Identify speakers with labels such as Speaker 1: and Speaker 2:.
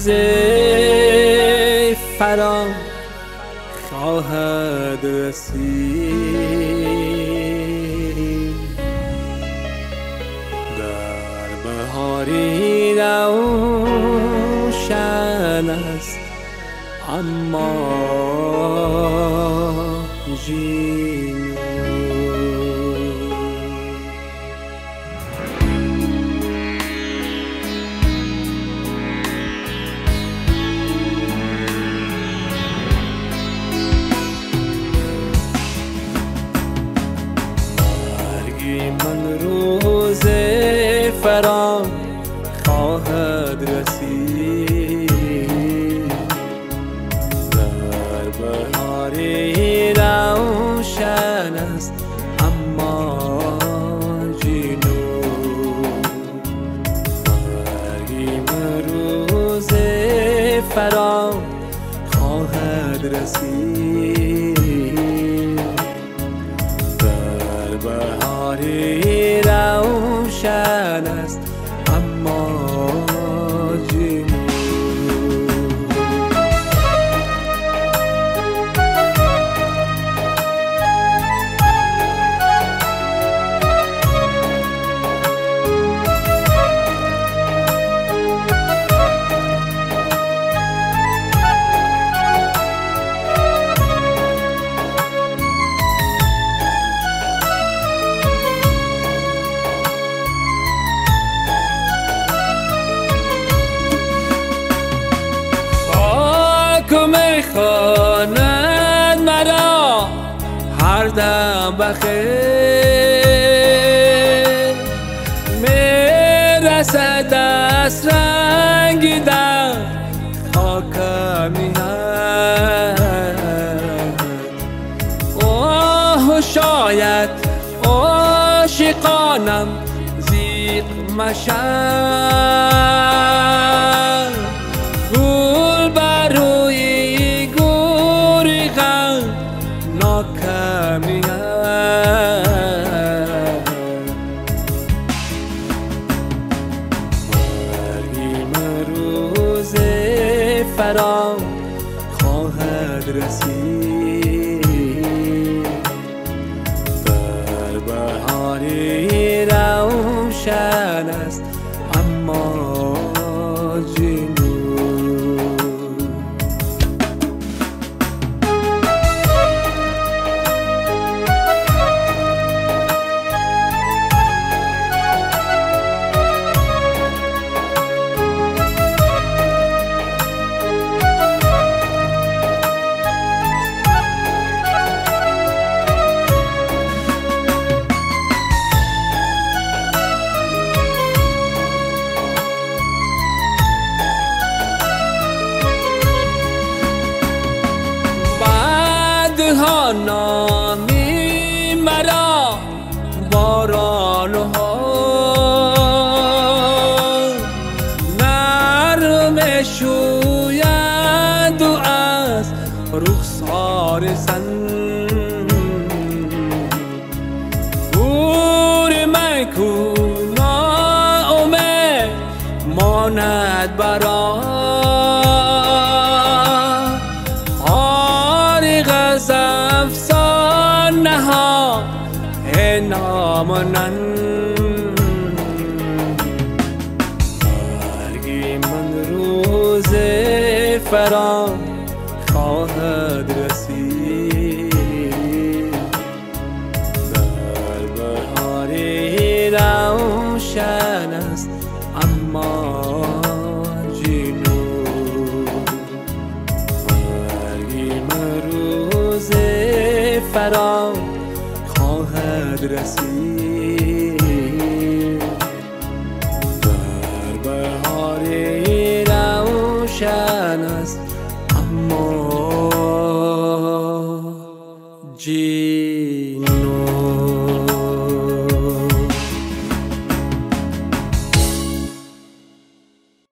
Speaker 1: روز فرا خواهد رسید، در بهاری روشن است اما جینو. من روز فرا خواهد رسید، در بهاری روشن است اما جینو. من روز فرا خواهد رسید، در بهاری روشن است اما جینو. میخواند مرا هر دم بخیر، میرسد از رنگ در خاک میهن. اوه شاید عاشقانم زیق مشن، گل بر روی گوری غم ناکمی هست. مرگیم روز فرا خواهد رسید، در بهاری روشن است اما جینو. ها نامی مرا باران ها، نرم شوید و از رخسار زن. گور من کو ناامید ماند برا، افسانه ها نامنن. مرگی من روز فرا خواهد رسید، در بهاری روشن است اما جینو. فرا خواهد رسید، در بهاری روشن است اما جینو.